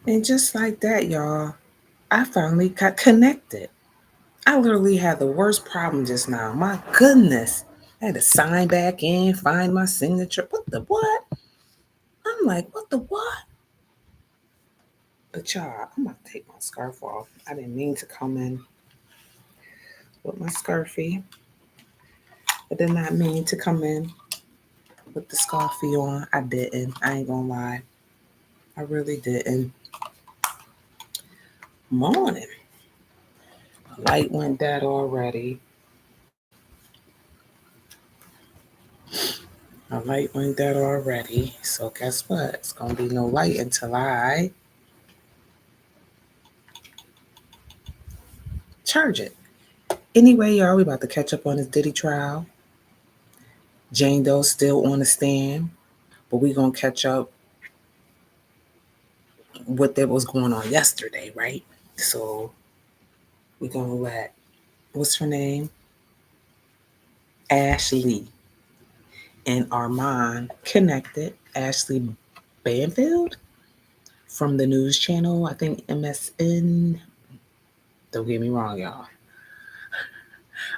And just like that, y'all, I finally got connected. I literally had the worst problem just now. My goodness. I had to sign back in, find my signature. What the what? I'm like, what the what? But y'all, I'm about to take my scarf off. I didn't mean to come in with my scarfie. I did not mean to come in with the scarfie on. I didn't. I ain't gonna lie. I really didn't. Morning. Light went dead already. My light went dead already. So guess what? It's gonna be no light until I charge it. Anyway, y'all, we about to catch up on this Diddy trial. Jane Doe's still on the stand, but we gonna catch up what that was going on yesterday, right? So we gonna let what's her name? Ashley and Armand connected. Ashley Banfield from the news channel, I think MSN. Don't get me wrong, y'all.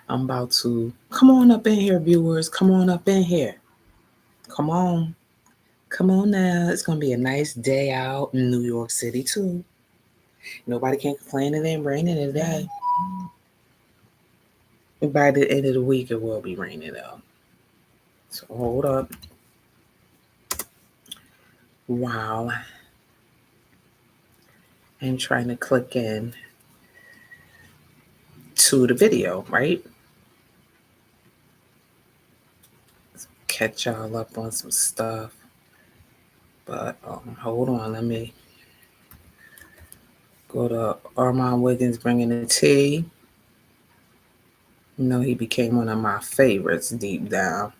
I'm about to come on up in here, viewers. Come on up in here. Come on. Come on now. It's gonna be a nice day out in New York City too. Nobody can complain it ain't raining today. By the end of the week it will be raining though. So hold up. Wow. I'm trying to click in to the video, right? Catch y'all up on some stuff. But hold on, let me go to Armand Wiggins bringing the tea. You know, he became one of my favorites deep down.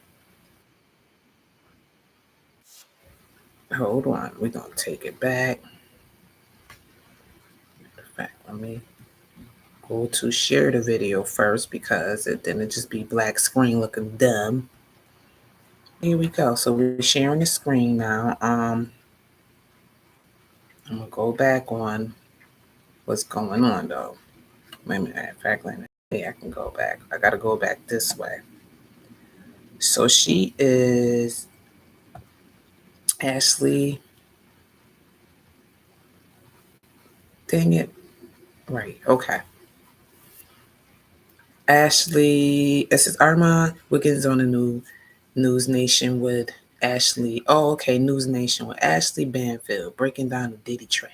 Hold on, we're gonna take it back. In fact, let me go to share the video first because then it just be black screen looking dumb. Here we go. So we're sharing the screen now. I'm gonna go back on what's going on though. Wait a minute. In fact, let me. Yeah, I can go back. I gotta go back this way. So she is Ashley. Dang it. Right. Okay. Ashley. This is Armand Wiggins on the new News Nation with Ashley. Oh, okay. News Nation with Ashley Banfield breaking down the Diddy track.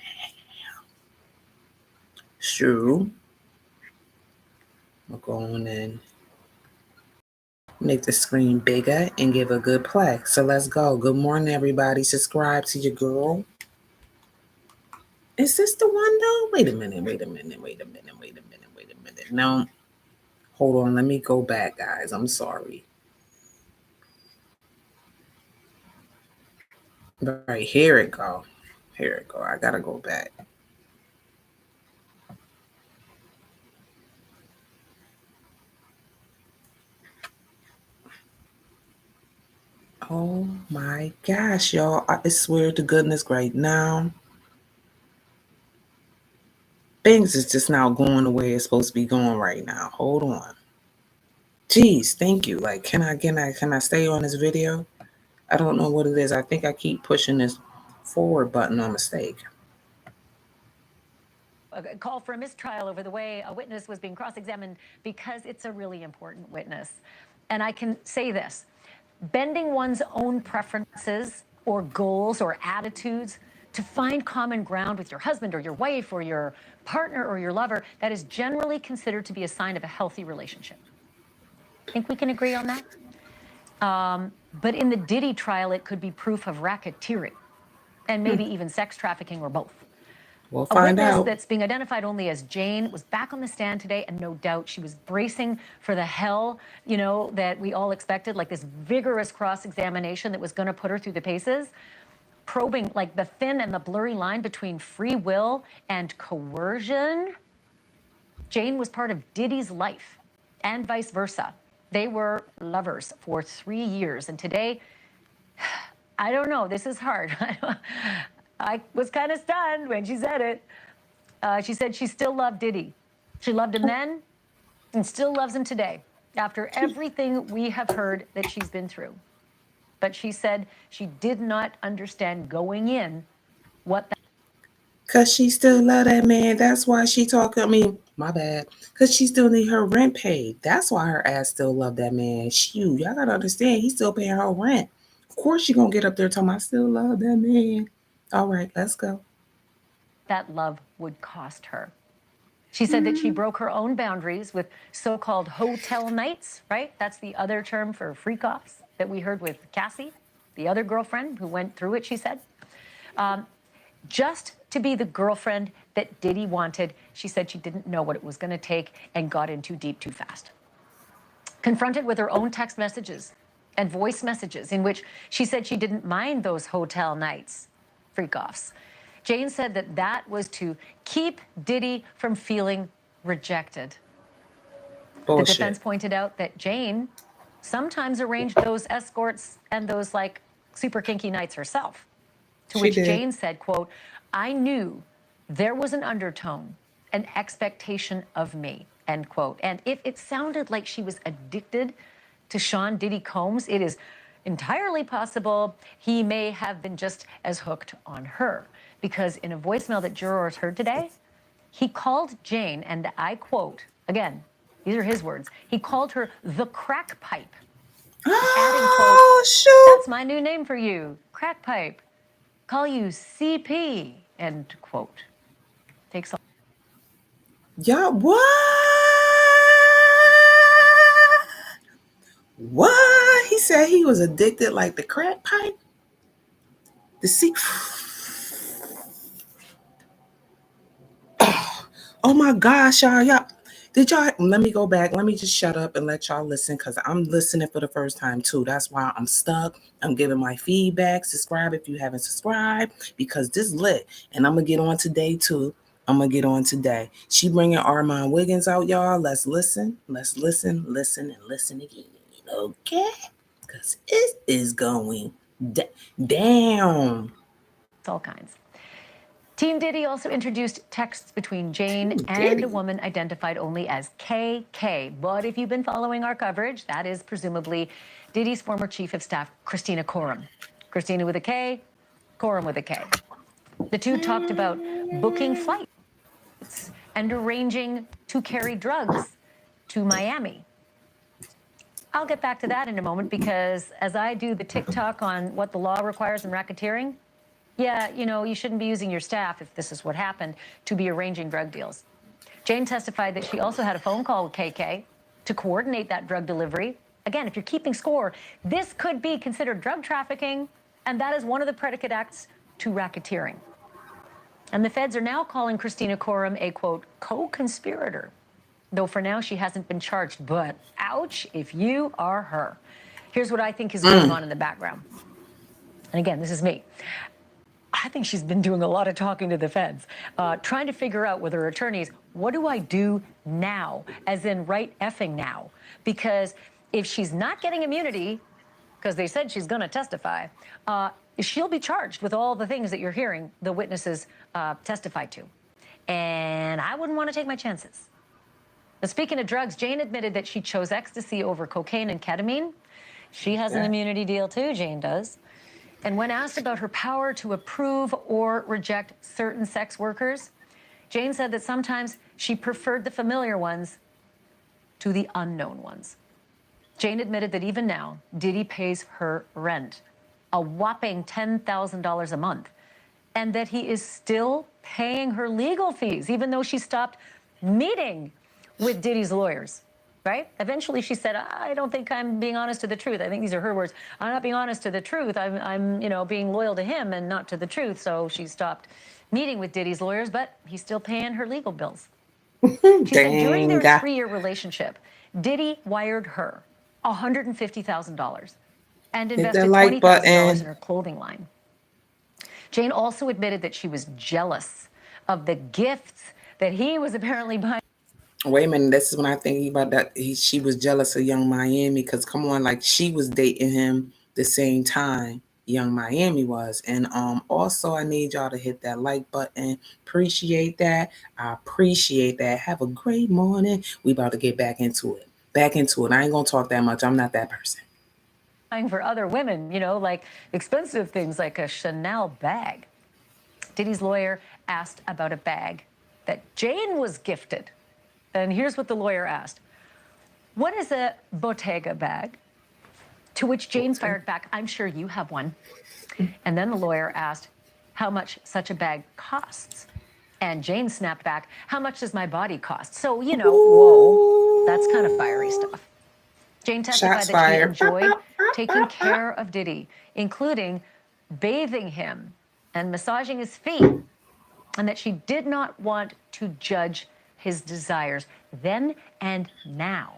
True. We'll go on and make the screen bigger and give a good play. So let's go. Good morning, everybody. Subscribe to your girl. Is this the one though? Wait a minute. Wait a minute. Wait a minute. Wait a minute. Wait a minute. No. Hold on. Let me go back, guys. I'm sorry. Right. Here it go. Here it go. I gotta go back. Oh my gosh, y'all. I swear to goodness right now. Things is just now going the way it's supposed to be going right now. Hold on. Jeez, thank you. Like, can I stay on this video? I don't know what it is. I think I keep pushing this forward button on mistake. A call for a mistrial over the way a witness was being cross-examined because it's a really important witness. And I can say this, bending one's own preferences or goals or attitudes to find common ground with your husband or your wife or your partner or your lover, that is generally considered to be a sign of a healthy relationship. Think we can agree on that? But in the Diddy trial, it could be proof of racketeering and maybe even sex trafficking or both. We'll A find witness out. that's being identified only as Jane was back on the stand today, and no doubt she was bracing for the hell, that we all expected, like this vigorous cross-examination that was going to put her through the paces, probing like the thin and the blurry line between free will and coercion. Jane was part of Diddy's life and vice versa. They were lovers for 3 years, and today, I don't know, this is hard. I was kind of stunned when she said it. She said she still loved Diddy. She loved him then and still loves him today after everything we have heard that she's been through. But she said she did not understand going in what that. Cause she still love that man. That's why she talking. I mean, my bad. Cause she still need her rent paid. That's why her ass still love that man. Shoot, y'all gotta understand. He's still paying her rent. Of course, she gonna get up there talking. I still love that man. All right, let's go. That love would cost her. She said that she broke her own boundaries with so-called hotel nights, right? That's the other term for freak-offs that we heard with Cassie, the other girlfriend who went through it, she said. Just to be the girlfriend that Diddy wanted, she said she didn't know what it was going to take and got in too deep too fast. Confronted with her own text messages and voice messages in which she said she didn't mind those hotel nights, freak-offs, Jane said that that was to keep Diddy from feeling rejected. Bullshit. The defense pointed out that Jane sometimes arranged those escorts and those like super kinky nights herself. To which Jane said, quote, I knew there was an undertone, an expectation of me, end quote. And if it sounded like she was addicted to Sean Diddy Combs, it is entirely possible he may have been just as hooked on her. Because in a voicemail that jurors heard today, he called Jane, and I quote, again, these are his words, he called her the crack pipe. Adding, quote, shoot. That's my new name for you, crack pipe. Call you CP, end quote. Takes a. Yeah, what? What? He said he was addicted like the crack pipe? The secret. Oh my gosh, y'all. Did y'all, let me go back. Let me just shut up and let y'all listen because I'm listening for the first time too. That's why I'm stuck. I'm giving my feedback. Subscribe if you haven't subscribed because this lit. And I'm going to get on today too. I'm going to get on today. She bringing Armand Wiggins out, y'all. Let's listen. Let's listen and listen again. Okay? Because it is going down. All kinds. Team Diddy also introduced texts between Jane and a woman identified only as KK. But if you've been following our coverage, that is presumably Diddy's former chief of staff, Christina Korum. Christina with a K, Korum with a K. The two talked about booking flights and arranging to carry drugs to Miami. I'll get back to that in a moment because as I do the TikTok on what the law requires in racketeering, yeah, you know, you shouldn't be using your staff, if this is what happened, to be arranging drug deals. Jane testified that she also had a phone call with KK to coordinate that drug delivery. Again, if you're keeping score, this could be considered drug trafficking, and that is one of the predicate acts to racketeering. And the feds are now calling Christina Korum a, quote, co-conspirator, though for now she hasn't been charged. But ouch, if you are her. Here's what I think is going on in the background. And again, this is me. I think she's been doing a lot of talking to the feds, trying to figure out with her attorneys, what do I do now, as in right effing now? Because if she's not getting immunity, because they said she's going to testify, she'll be charged with all the things that you're hearing the witnesses testify to. And I wouldn't want to take my chances. Now, speaking of drugs, Jane admitted that she chose ecstasy over cocaine and ketamine. She has an immunity deal too, Jane does. And when asked about her power to approve or reject certain sex workers, Jane said that sometimes she preferred the familiar ones to the unknown ones. Jane admitted that even now, Diddy pays her rent, a whopping $10,000 a month, and that he is still paying her legal fees, even though she stopped meeting with Diddy's lawyers. Right? Eventually she said, I don't think I'm being honest to the truth. I think these are her words. I'm not being honest to the truth. I'm you know, being loyal to him and not to the truth. So she stopped meeting with Diddy's lawyers, but he's still paying her legal bills. She said during their 3-year relationship, Diddy wired her $150,000 and invested $20,000 in her clothing line. Jane also admitted that she was jealous of the gifts that he was apparently buying. Wait a minute, this is when I think about that. She was jealous of Young Miami because come on, like she was dating him the same time. Young Miami was. And also I need y'all to hit that like button. Appreciate that. I appreciate that. Have a great morning. We about to get back into it. Back into it. I ain't gonna talk that much. I'm not that person. For other women, like expensive things like a Chanel bag. Diddy's lawyer asked about a bag that Jane was gifted. And here's what the lawyer asked. What is a Bottega bag? To which Jane fired back, I'm sure you have one. And then the lawyer asked how much such a bag costs. And Jane snapped back, how much does my body cost? So, whoa, that's kind of fiery stuff. Jane testified Shots that fired. she enjoyed taking care of Diddy, including bathing him and massaging his feet, and that she did not want to judge his desires then and now.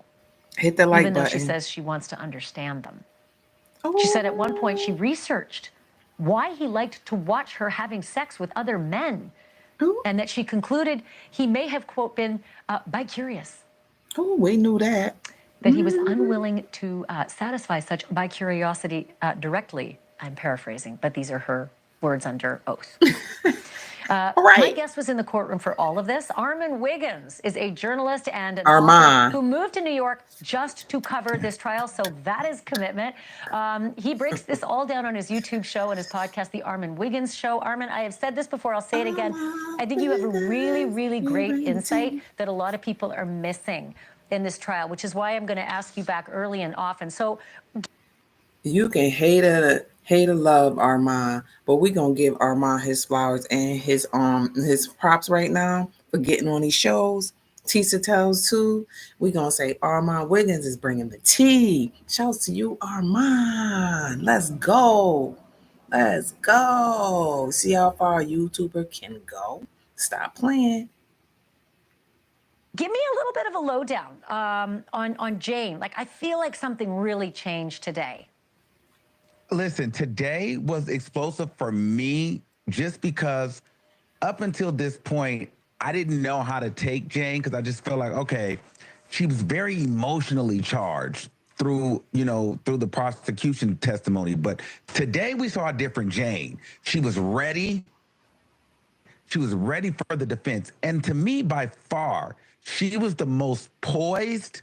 Hit the like even though button. She says she wants to understand them. She said at one point she researched why he liked to watch her having sex with other men, and that she concluded he may have, quote, been bi-curious. Oh, we knew that. That he was unwilling to satisfy such bi-curiosity directly. I'm paraphrasing, but these are her words under oath. Right. My guest was in the courtroom for all of this. Armand Wiggins is a journalist and an author who moved to New York just to cover this trial, so that is commitment. He breaks this all down on his YouTube show and his podcast, The Armand Wiggins Show. Armand, I have said this before, I'll say it again. I think you have a really, really great insight that a lot of people are missing in this trial, which is why I'm going to ask you back early and often. So you can hate or love Armand, but we gonna give Armand his flowers and his props right now for getting on these shows. Tisa tells too. We gonna say Armand Wiggins is bringing the tea. Shouts to you, Armand. Let's go. Let's go. See how far a YouTuber can go. Stop playing. Give me a little bit of a lowdown on Jane. Like, I feel like something really changed today. Listen, today was explosive for me just because up until this point, I didn't know how to take Jane because I just felt like, okay, she was very emotionally charged through the prosecution testimony. But today we saw a different Jane. She was ready. She was ready for the defense. And to me, by far, she was the most poised,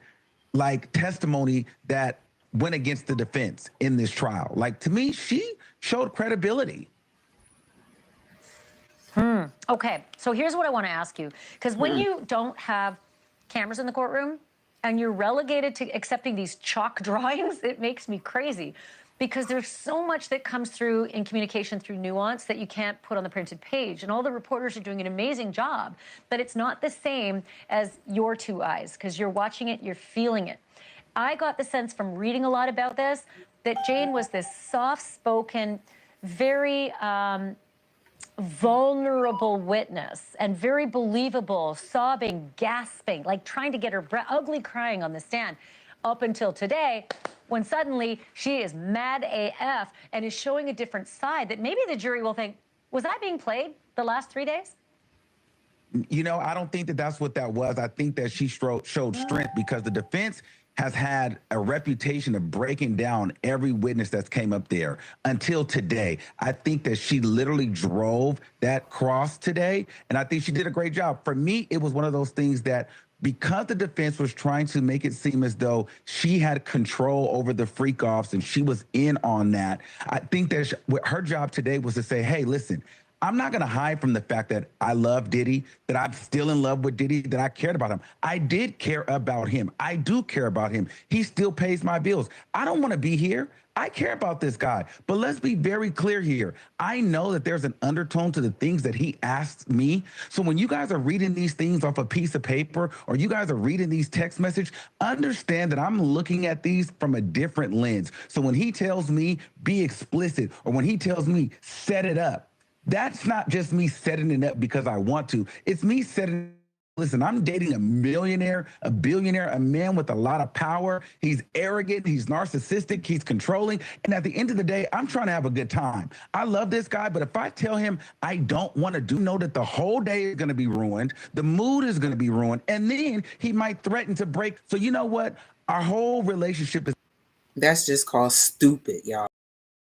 testimony that went against the defense in this trial. To me, she showed credibility. Okay, so here's what I want to ask you. Because when you don't have cameras in the courtroom and you're relegated to accepting these chalk drawings, it makes me crazy. Because there's so much that comes through in communication through nuance that you can't put on the printed page. And all the reporters are doing an amazing job, but it's not the same as your two eyes, because you're watching it, you're feeling it. I got the sense from reading a lot about this that Jane was this soft-spoken, very vulnerable witness and very believable, sobbing, gasping, trying to get her breath, ugly crying on the stand up until today, when suddenly she is mad AF and is showing a different side that maybe the jury will think, was I being played the last 3 days? I don't think that that's what that was. I think that she showed strength because the defense has had a reputation of breaking down every witness that's came up there until today. I think that she literally drove that cross today, and I think she did a great job. For me, it was one of those things that because the defense was trying to make it seem as though she had control over the freak-offs and she was in on that, I think that her job today was to say, hey, listen, I'm not going to hide from the fact that I love Diddy, that I'm still in love with Diddy, that I cared about him. I did care about him. I do care about him. He still pays my bills. I don't want to be here. I care about this guy. But let's be very clear here. I know that there's an undertone to the things that he asks me. So when you guys are reading these things off a piece of paper or you guys are reading these text messages, understand that I'm looking at these from a different lens. So when he tells me be explicit or when he tells me set it up, that's not just me setting it up because I want to. It's me setting. Listen, I'm dating a millionaire, a billionaire, a man with a lot of power. He's arrogant, he's narcissistic, he's controlling. And at the end of the day, I'm trying to have a good time. I love this guy, but if I tell him I don't want to know that the whole day is going to be ruined, the mood is going to be ruined, and then he might threaten to break. So you know what? Our whole relationship is. That's just called stupid, y'all.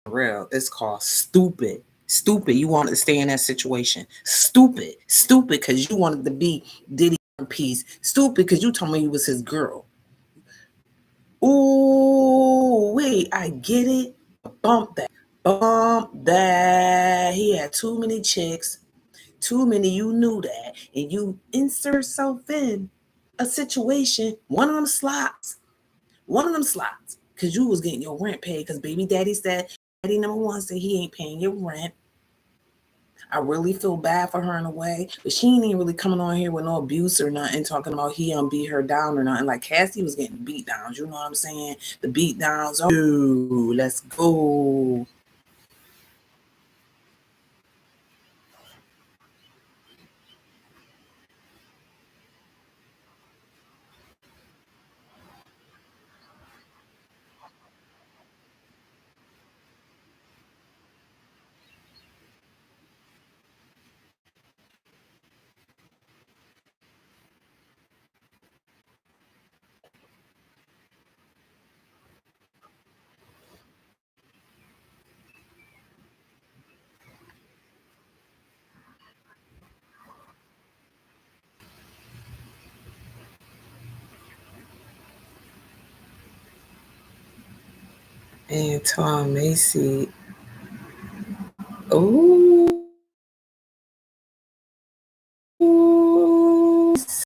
real. It's called stupid. Stupid. You wanted to stay in that situation. Stupid. Stupid because you wanted to be Diddy in peace. Stupid because you told me you was his girl. Ooh, wait, I get it. Bump that. Bump that. He had too many chicks. Too many, you knew that. And you insert yourself in a situation, one of them slots. Because you was getting your rent paid. Because baby daddy said, daddy number one said he ain't paying your rent. I really feel bad for her in a way, but she ain't even really coming on here with no abuse or nothing, talking about he beat her down or nothing. Like Cassie was getting beat downs, you know what I'm saying? The beat downs. Oh, let's go. And Tom Macy. Oh.